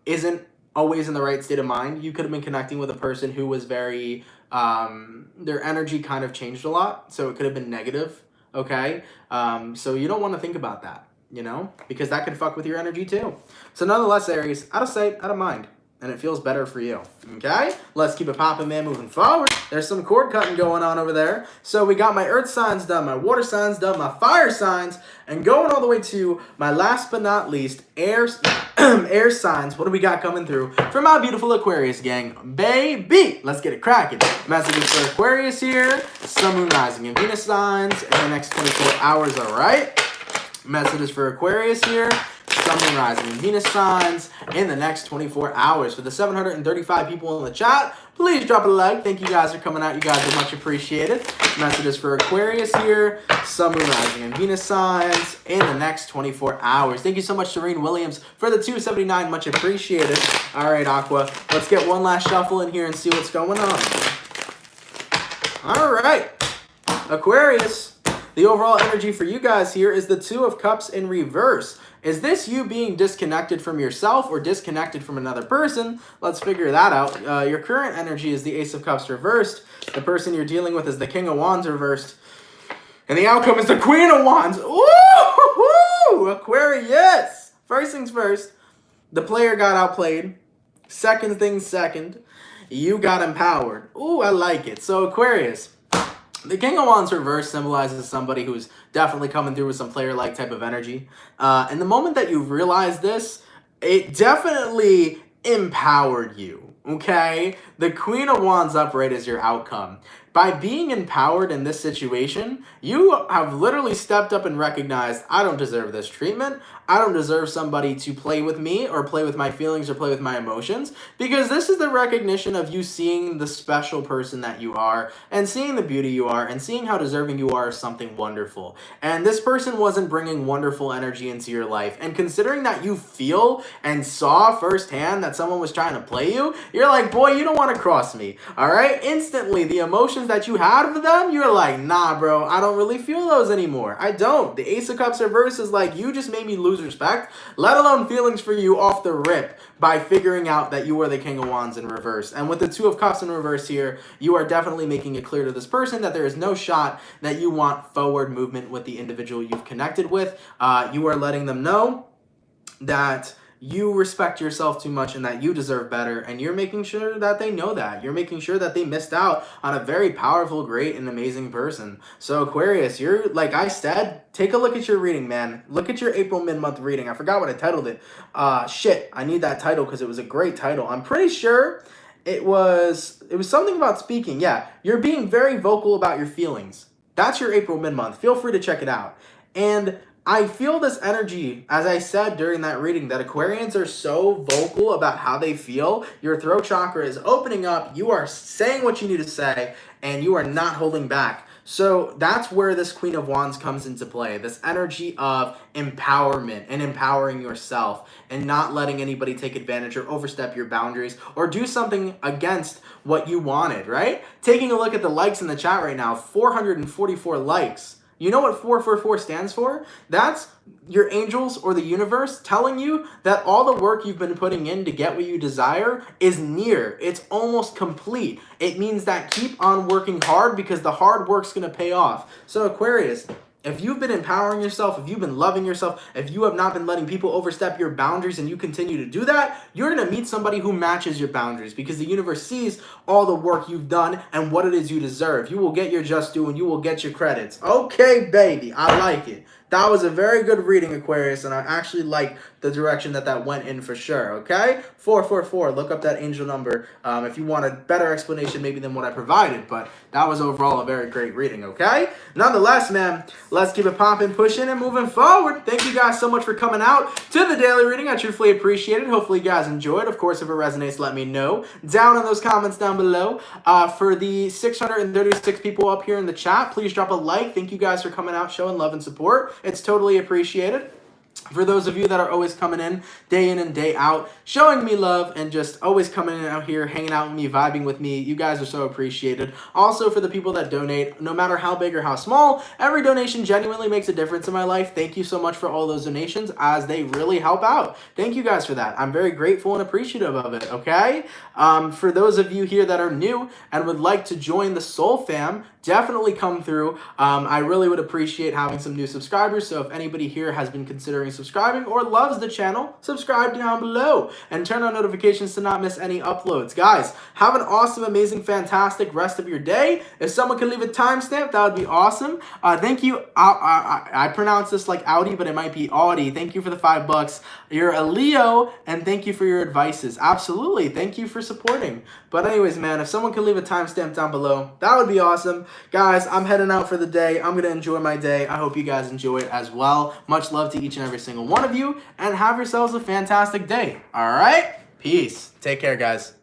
isn't always in the right state of mind. You could have been connecting with a person who was very, their energy kind of changed a lot. So it could have been negative, okay? So you don't want to think about that, you know, because that could fuck with your energy too. So nonetheless, Aries, out of sight, out of mind. And it feels better for you, okay? Let's keep it popping, man, moving forward. There's some cord cutting going on over there. So we got my earth signs done, my water signs done, my fire signs, and going all the way to my last but not least, air signs. What do we got coming through for my beautiful Aquarius gang? Baby, let's get it cracking. Messages for Aquarius here. Sun, Moon, Rising, and Venus signs in the next 24 hours, all right? Messages for Aquarius here. Sun, Moon, Rising, and Venus signs in the next 24 hours. For the 735 people in the chat, please drop a like. Thank you guys for coming out. You guys are much appreciated. Messages for Aquarius here. Sun, Moon, Rising, and Venus signs in the next 24 hours. Thank you so much, Serene Williams, for the 279. Much appreciated. All right, Aqua. Let's get one last shuffle in here and see what's going on. All right. Aquarius. The overall energy for you guys here is the Two of Cups in reverse. Is this you being disconnected from yourself or disconnected from another person? Let's figure that out. Your current energy is the Ace of Cups reversed. The person you're dealing with is the King of Wands reversed. And the outcome is the Queen of Wands. Ooh, Aquarius. First things first, the player got outplayed. Second things second, you got empowered. Ooh, I like it. So Aquarius, the King of Wands reverse symbolizes somebody who's definitely coming through with some player-like type of energy. And the moment that you realize this, it definitely empowered you, okay? The Queen of Wands upright is your outcome. By being empowered in this situation, you have literally stepped up and recognized, I don't deserve this treatment. I don't deserve somebody to play with me or play with my feelings or play with my emotions, because this is the recognition of you seeing the special person that you are and seeing the beauty you are and seeing how deserving you are of something wonderful. And this person wasn't bringing wonderful energy into your life. And considering that you feel and saw firsthand that someone was trying to play you, you're like, boy, you don't want to cross me, all right? Instantly, the emotions that you had for them, you're like, nah, bro, I don't really feel those anymore. I don't. The Ace of Cups reverse is like, you just made me lose respect, let alone feelings for you off the rip by figuring out that you are the King of Wands in reverse. And with the Two of Cups in reverse here, you are definitely making it clear to this person that there is no shot that you want forward movement with the individual you've connected with. You are letting them know that you respect yourself too much and that you deserve better, and you're making sure that they know that. You're making sure that they missed out on a very powerful, great, and amazing person. So Aquarius, you're, like I said, take a look at your reading, man. Look at your April mid-month reading. I forgot what I titled it. Shit, I need that title because it was a great title. I'm pretty sure it was something about speaking. Yeah, you're being very vocal about your feelings. That's your April mid-month. Feel free to check it out. And I feel this energy, as I said during that reading, that Aquarians are so vocal about how they feel. Your throat chakra is opening up. You are saying what you need to say, and you are not holding back. So that's where this Queen of Wands comes into play. This energy of empowerment and empowering yourself and not letting anybody take advantage or overstep your boundaries or do something against what you wanted, right? Taking a look at the likes in the chat right now, 444 likes. You know what 444 stands for? That's your angels or the universe telling you that all the work you've been putting in to get what you desire is near. It's almost complete. It means that keep on working hard because the hard work's going to pay off. So Aquarius, if you've been empowering yourself, if you've been loving yourself, if you have not been letting people overstep your boundaries and you continue to do that, you're going to meet somebody who matches your boundaries because the universe sees all the work you've done and what it is you deserve. You will get your just due and you will get your credits. Okay, baby, I like it. That was a very good reading, Aquarius, and I actually like the direction that went in for sure, okay? 444, look up that angel number if you want a better explanation maybe than what I provided, but that was overall a very great reading, okay? Nonetheless, man, let's keep it popping, pushing, and moving forward. Thank you guys so much for coming out to the daily reading. I truthfully appreciate it. Hopefully you guys enjoyed. Of course, if it resonates, let me know down in those comments down below. For the 636 people up here in the chat, please drop a like. Thank you guys for coming out, showing love and support. It's totally appreciated. For those of you that are always coming in and day out, showing me love and just always coming in out here, hanging out with me, vibing with me, you guys are so appreciated. Also, for the people that donate, no matter how big or how small, every donation genuinely makes a difference in my life. Thank you so much for all those donations, as they really help out. Thank you guys for that. I'm very grateful and appreciative of it, okay? For those of you here that are new and would like to join the Soul Fam, definitely come through. I really would appreciate having some new subscribers, so if anybody here has been considering subscribing or loves the channel, subscribe down below and turn on notifications to not miss any uploads. Guys, have an awesome, amazing, fantastic rest of your day. If someone could leave a timestamp, that would be awesome. Thank you. I pronounce this like Audi, but it might be Audi. Thank you for the $5. You're a Leo, and thank you for your advices. Absolutely. Thank you for supporting. But anyways, man, if someone could leave a timestamp down below, that would be awesome. Guys, I'm heading out for the day. I'm going to enjoy my day. I hope you guys enjoy it as well. Much love to each and every single one of you, and have yourselves a fantastic day. All right? Peace. Take care, guys.